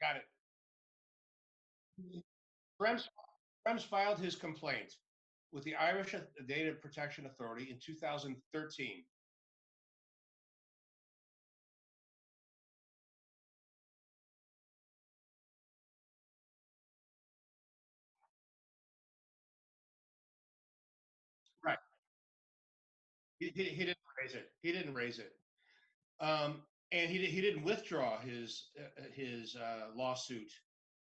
Got it. Schrems, Schrems filed his complaint with the Irish Data Protection Authority in 2013. Right. He didn't raise it. He didn't raise it. Um, and he didn't withdraw his lawsuit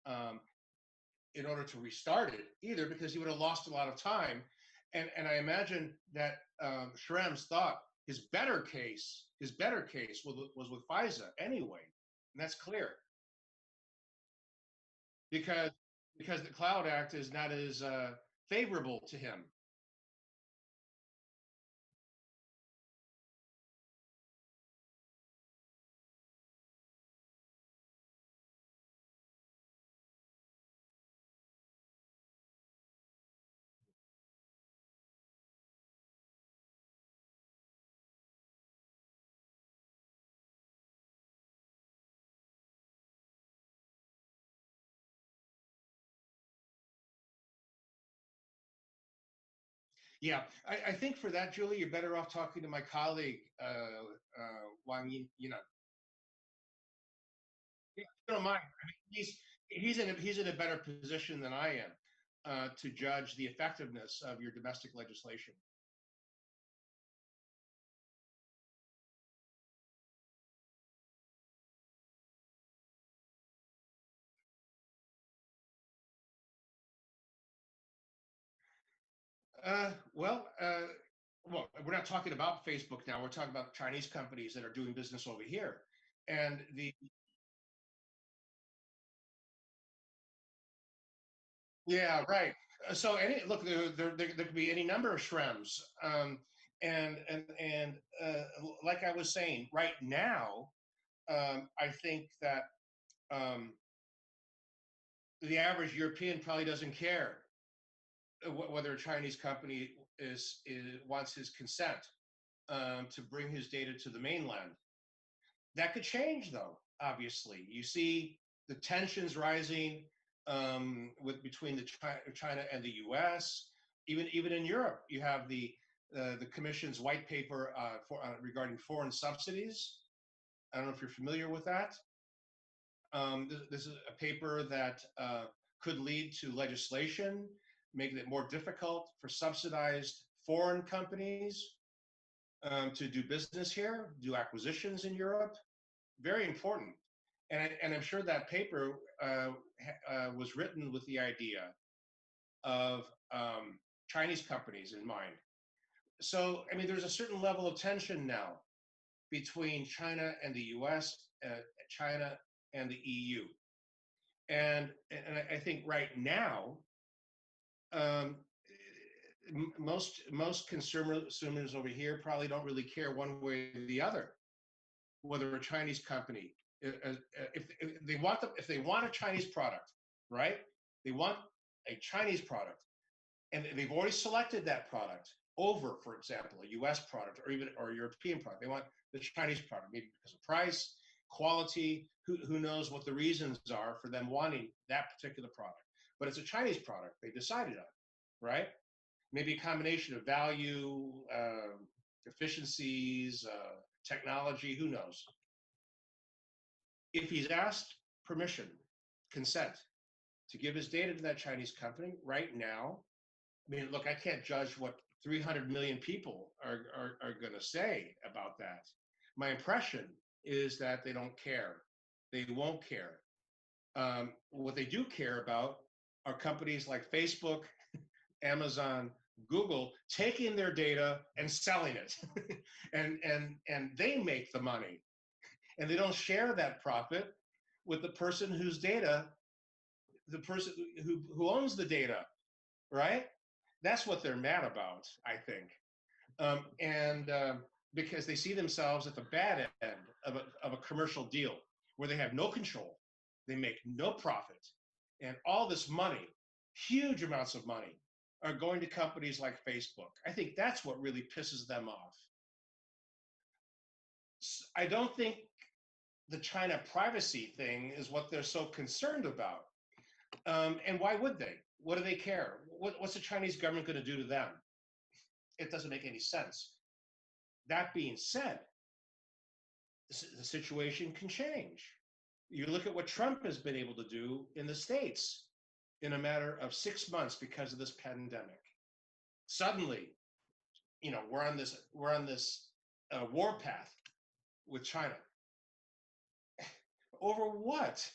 um, in order to restart it either, because he would have lost a lot of time. And I imagine that Schrems thought his better case was with FISA anyway, and that's clear because the Cloud Act is not as favorable to him. Yeah, I think for that, Julie, you're better off talking to my colleague Wang Yinan. Yeah, if you don't mind. I mean, he's in a better position than I am to judge the effectiveness of your domestic legislation. Uh, well, uh, well, we're not talking about Facebook now. We're talking about Chinese companies that are doing business over here, and the yeah, right. So any look, there could be any number of Shrems, and like I was saying, right now, I think that um, the average European probably doesn't care whether a Chinese company is wants his consent to bring his data to the mainland. That could change, though. Obviously, you see the tensions rising with between China and the U.S. Even in Europe, you have the Commission's white paper regarding foreign subsidies. I don't know if you're familiar with that. This is a paper that could lead to legislation, making it more difficult for subsidized foreign companies to do business here, do acquisitions in Europe. Very important. And I'm sure that paper was written with the idea of Chinese companies in mind. So, I mean, there's a certain level of tension now between China and the US, China and the EU. And I think right now, um, most consumers over here probably don't really care one way or the other whether a Chinese company, if they want if they want a Chinese product, right? They want a Chinese product, and they've already selected that product over, for example, a U.S. product or even or a European product. They want the Chinese product, maybe because of price, quality. Who knows what the reasons are for them wanting that particular product? But it's a Chinese product they decided on, right? Maybe a combination of value, efficiencies, technology. Who knows? If he's asked permission, consent to give his data to that Chinese company right now, I mean, look, I can't judge what 300 million people are going to say about that. My impression is that they don't care. They won't care. What they do care about are companies like Facebook, Amazon, Google taking their data and selling it, and they make the money, and they don't share that profit with the person whose data, the person who owns the data, right? That's what they're mad about, I think, and because they see themselves at the bad end of a commercial deal where they have no control, they make no profit, and all this money, huge amounts of money, are going to companies like Facebook. I think that's what really pisses them off. I don't think the China privacy thing is what they're so concerned about. And why would they? What do they care? What's the Chinese government going to do to them? It doesn't make any sense. That being said, the situation can change. You look at what Trump has been able to do in the States in a matter of 6 months because of this pandemic. Suddenly, we're on this war path with China. Over what?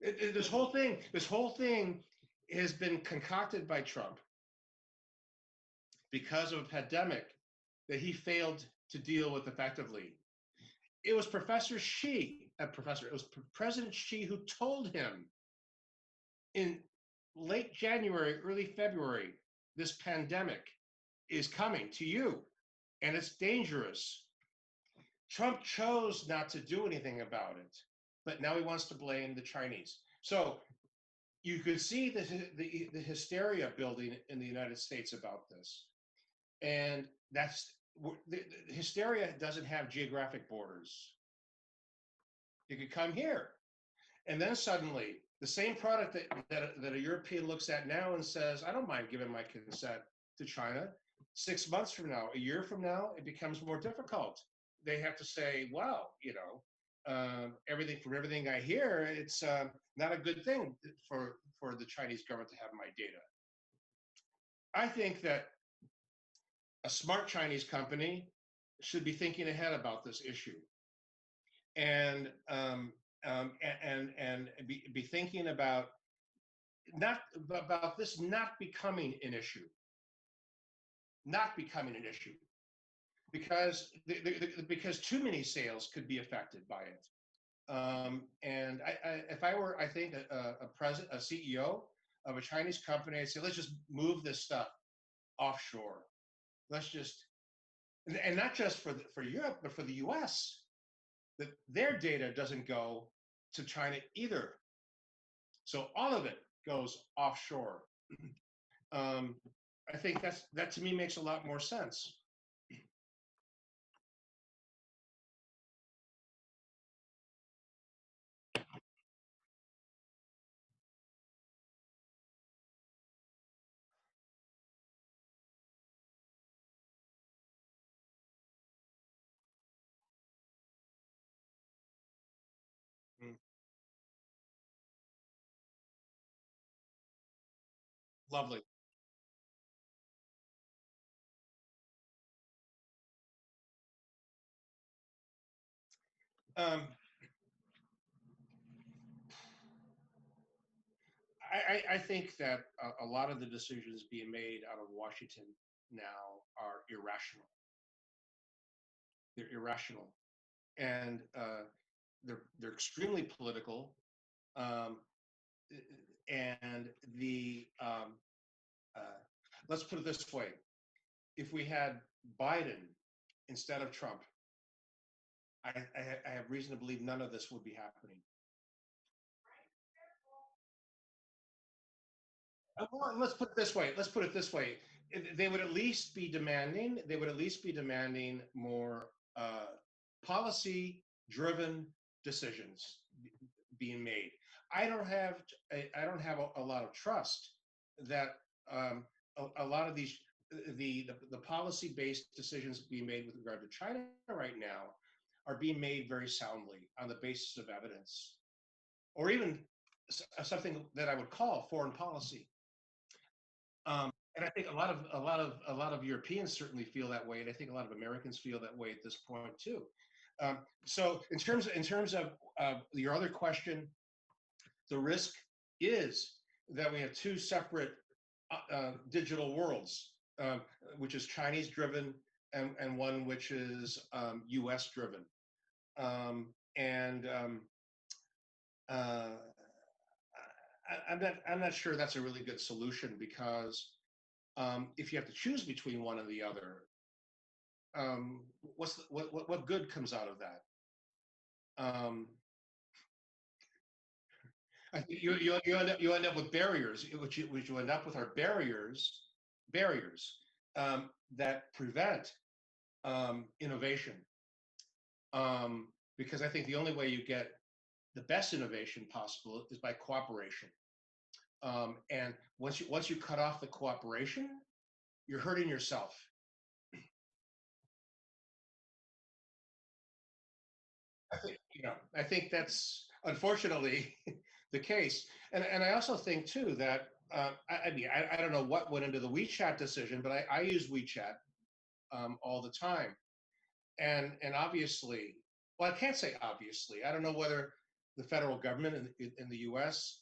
This whole thing has been concocted by Trump because of a pandemic that he failed to deal with effectively. It was it was President Xi who told him in late January, early February, this pandemic is coming to you and it's dangerous. Trump chose not to do anything about it, but now he wants to blame the Chinese. So you could see the hysteria building in the United States about this. And the hysteria doesn't have geographic borders. It could come here. And then suddenly, the same product that a European looks at now and says, I don't mind giving my consent to China, 6 months from now, a year from now, it becomes more difficult. They have to say, well, everything I hear, it's not a good thing for the Chinese government to have my data. I think that a smart Chinese company should be thinking ahead about this issue and be thinking about this not becoming an issue, because too many sales could be affected by it. And if I were, I think, a CEO of a Chinese company, I'd say, let's just move this stuff offshore. Let's just, and not just for Europe, but for the US, that their data doesn't go to China either. So all of it goes offshore. I think that to me makes a lot more sense. Mm, lovely. Um, I think that a lot of the decisions being made out of Washington now are irrational. They're irrational, and they're extremely political. Um, and uh, let's put it this way: if we had Biden instead of Trump, I have reason to believe none of this would be happening. Well, let's put it this way. Let's put it this way. They would at least be demanding. They would at least be demanding more policy-driven decisions being made. I don't have. I don't have a lot of trust that a lot of these the policy-based decisions being made with regard to China right now are being made very soundly on the basis of evidence, or even something that I would call foreign policy. And I think a lot of Europeans certainly feel that way, and I think a lot of Americans feel that way at this point too. So in terms of your other question, the risk is that we have two separate digital worlds, which is Chinese driven and one which is US driven. And uh, I'm not sure that's a really good solution, because if you have to choose between one and the other, what good comes out of that? Um, you end up with barriers, which you end up with are barriers that prevent innovation. because I think the only way you get the best innovation possible is by cooperation. And once you cut off the cooperation, you're hurting yourself. I think that's unfortunately the case. And I also think too that I don't know what went into the WeChat decision, but I use WeChat all the time, and obviously, well, I can't say obviously. I don't know whether the federal government in the U.S.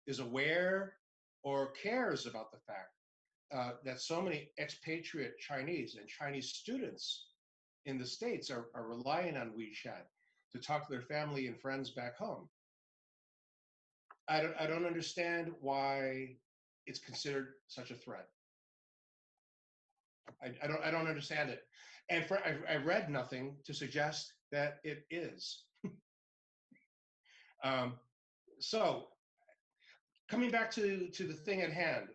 Is aware or cares about the fact that so many expatriate Chinese and Chinese students in the States are relying on WeChat to talk to their family and friends back home. I don't understand why it's considered such a threat. I don't understand it. And I read nothing to suggest that it is. Um, so coming back to the thing at hand,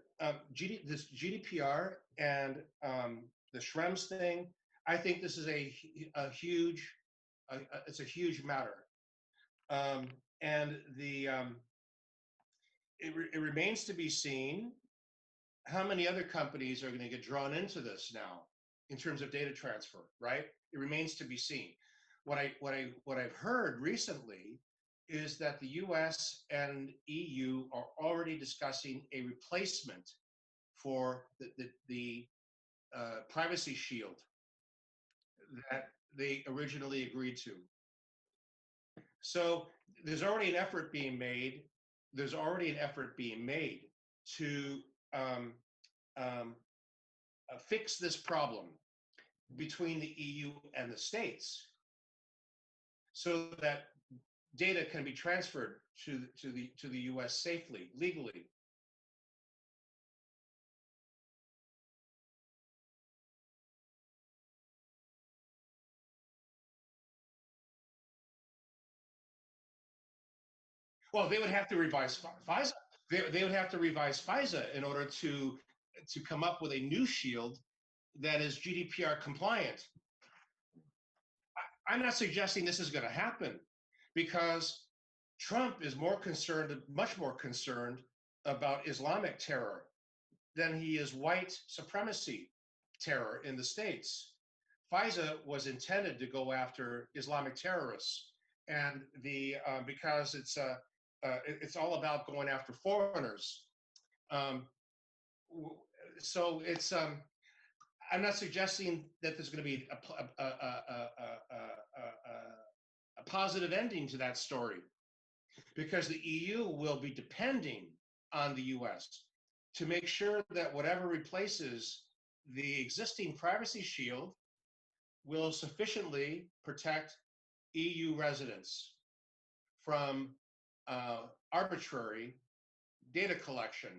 this GDPR and the Schrems thing, I think this is a huge, it's a huge matter. Um, and it remains to be seen how many other companies are going to get drawn into this now in terms of data transfer, right? It remains to be seen. What I've heard recently is that the US and EU are already discussing a replacement for the privacy shield that they originally agreed to. So there's already an effort being made. There's already an effort being made to um, um, fix this problem between the EU and the states, so that data can be transferred to the U.S. safely, legally. Well, they would have to revise FISA. They would have to revise FISA in order to come up with a new shield that is GDPR compliant. I'm not suggesting this is going to happen, because Trump is much more concerned about Islamic terror than he is white supremacy terror in the States. FISA was intended to go after Islamic terrorists, and the because it's all about going after foreigners. Um, so it's I'm not suggesting that there's going to be a positive ending to that story, because the EU will be depending on the US to make sure that whatever replaces the existing privacy shield will sufficiently protect EU residents from arbitrary data collection.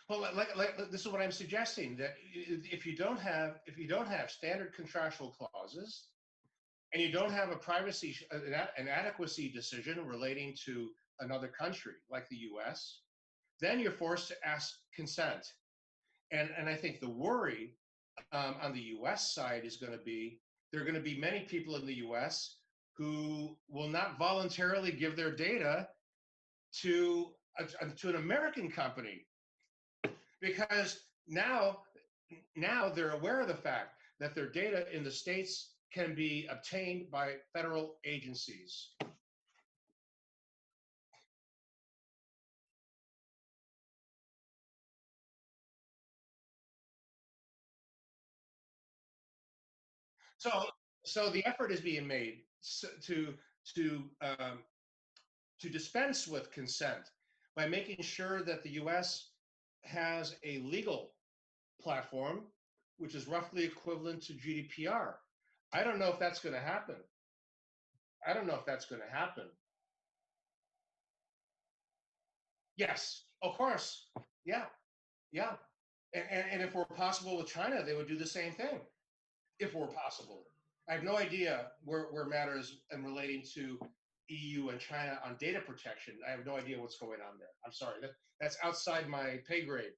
Well, this is what I'm suggesting, that if you don't have standard contractual clauses, and you don't have a privacy an adequacy decision relating to another country like the US, then you're forced to ask consent. And I think the worry on the US side is going to be, there are going to be many people in the US who will not voluntarily give their data to to an American company, because now they're aware of the fact that their data in the States can be obtained by federal agencies. So, so the effort is being made to to dispense with consent by making sure that the U.S. has a legal platform which is roughly equivalent to GDPR. I don't know if that's going to happen. I don't know if that's going to happen. Yes, of course. Yeah, yeah. And if we're possible with China, they would do the same thing if we're possible. I have no idea where matters and relating to EU and China on data protection. I have no idea what's going on there. I'm sorry. That's outside my pay grade.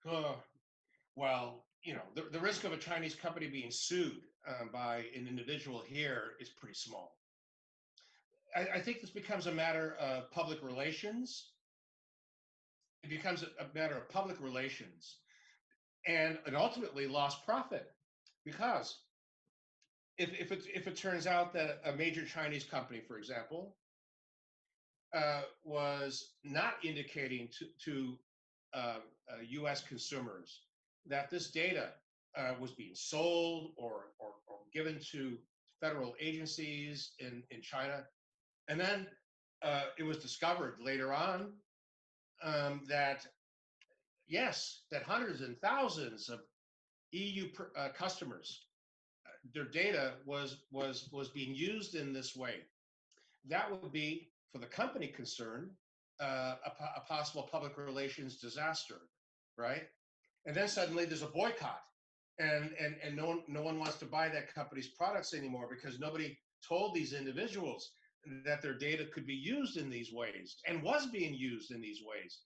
Uh, well, the risk of a Chinese company being sued by an individual here is pretty small. I think this becomes a matter of public relations. It becomes a matter of public relations and ultimately lost profit because if it turns out that a major Chinese company, for example, was not indicating to U.S. consumers that this data was being sold or given to federal agencies in China, and then it was discovered later on that yes, that hundreds and thousands of EU customers, their data was being used in this way. That would be, for the company concerned, a possible public relations disaster, right? And then suddenly there's a boycott, and no one wants to buy that company's products anymore because nobody told these individuals that their data could be used in these ways and was being used in these ways.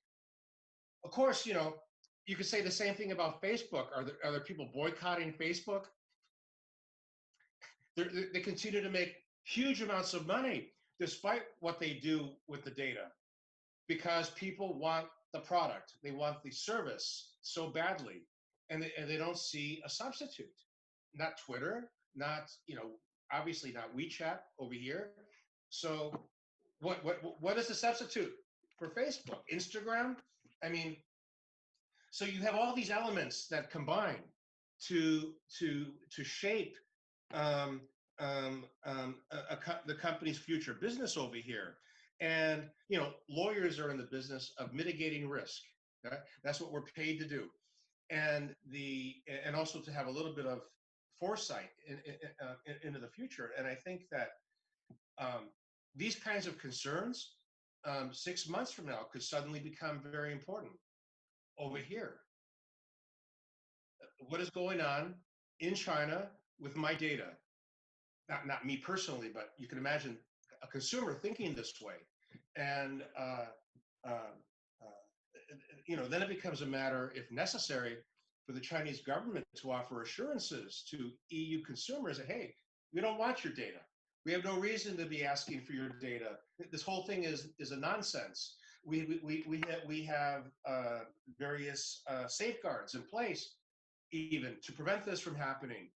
Of course, you could say the same thing about Facebook. Are there people boycotting Facebook? They continue to make huge amounts of money despite what they do with the data because people want the product, they want the service so badly, and they don't see a substitute. Not Twitter, not obviously not WeChat over here. So what is the substitute for Facebook? Instagram? I mean, so you have all these elements that combine to shape um, the company's future business over here. And lawyers are in the business of mitigating risk. Okay? That's what we're paid to do, and also to have a little bit of foresight into the future. And I think that um, these kinds of concerns 6 months from now could suddenly become very important over here. What is going on in China with my data? Not me personally, but you can imagine a consumer thinking this way, and then it becomes a matter, if necessary, for the Chinese government to offer assurances to EU consumers that, hey, we don't want your data. We have no reason to be asking for your data. This whole thing is a nonsense. We have various safeguards in place even to prevent this from happening,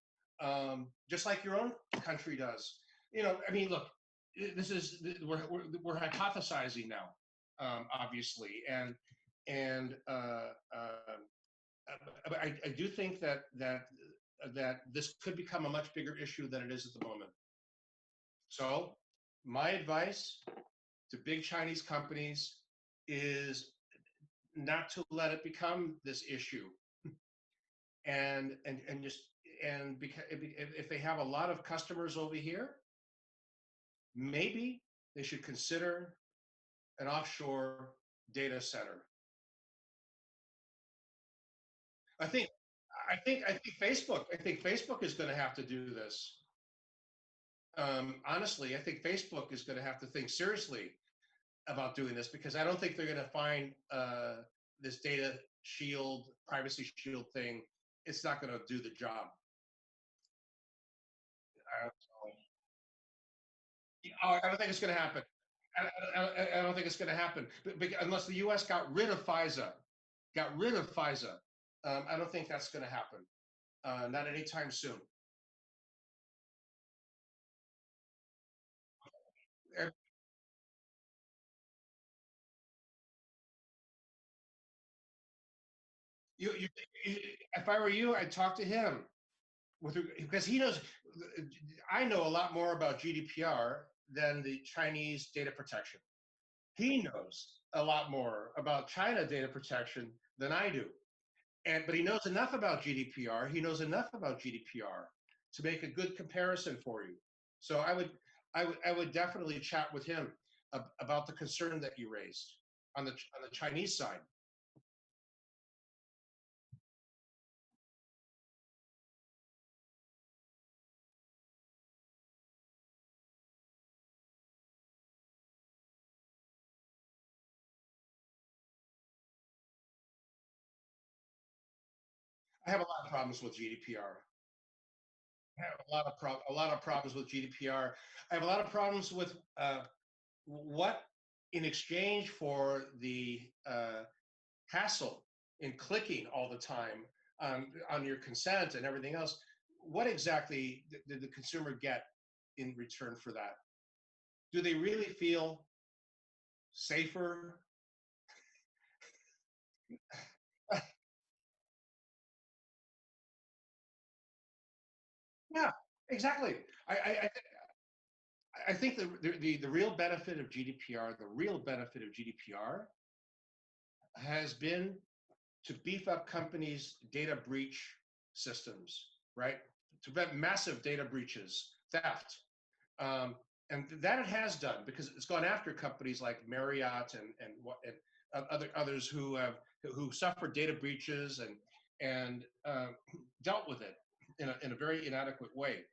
just like your own country does. I mean, look, this is we're hypothesizing now, obviously, and but I do think that this could become a much bigger issue than it is at the moment. So, my advice to big Chinese companies is not to let it become this issue, and just and because if they have a lot of customers over here, maybe they should consider an offshore data center. I think I think Facebook is going to have to do this. Honestly, I think Facebook is going to have to think seriously about doing this because I don't think they're going to find this data shield, privacy shield thing. It's not going to do the job. I, I don't think it's going to happen. I don't think it's going to happen unless the U.S. got rid of FISA. Got rid of FISA. I don't think that's going to happen. Not anytime soon. you, if I were you, I'd talk to him because he knows. I know a lot more about GDPR than the Chinese data protection. He knows a lot more about China data protection than I do. But he knows enough about GDPR. He knows enough about GDPR to make a good comparison for you. So I would definitely chat with him about the concern that you raised on the Chinese side. I have a lot of problems with GDPR. I have a lot of problems with GDPR. I have a lot of problems with what, in exchange for the hassle in clicking all the time on your consent and everything else, what exactly did the consumer get in return for that? Do they really feel safer? Yeah, exactly. I think the real benefit of GDPR, the real benefit of GDPR has been to beef up companies' data breach systems, right? To prevent massive data breaches, theft. Um, and that it has done because it's gone after companies like Marriott and others who suffered data breaches and dealt with it in a very inadequate way.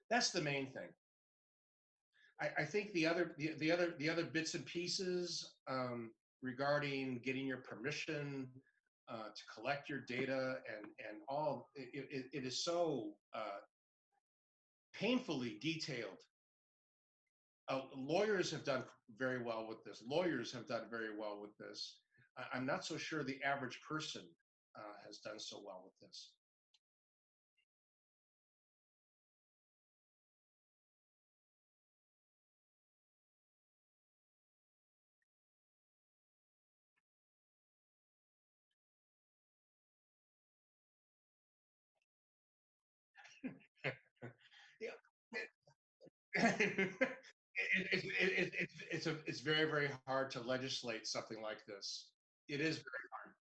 That's the main thing. I think the other bits and pieces regarding getting your permission to collect your data and all it is so painfully detailed. Lawyers have done very well with this. Lawyers have done very well with this. I'm not so sure the average person has done so well with this. Yeah. It's very, very hard to legislate something like this. It is very hard.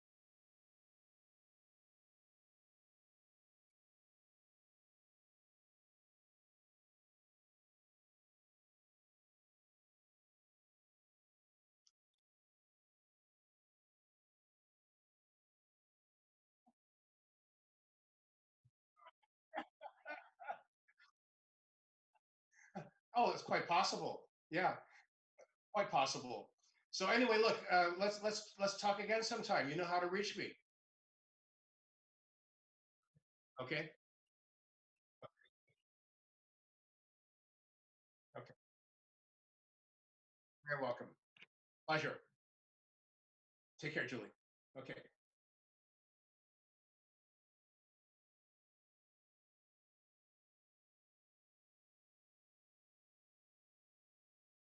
Oh, it's quite possible. Yeah, quite possible. So anyway, look, let's talk again sometime. You know how to reach me. Okay. Okay. You're welcome. Pleasure. Take care, Julie. Okay.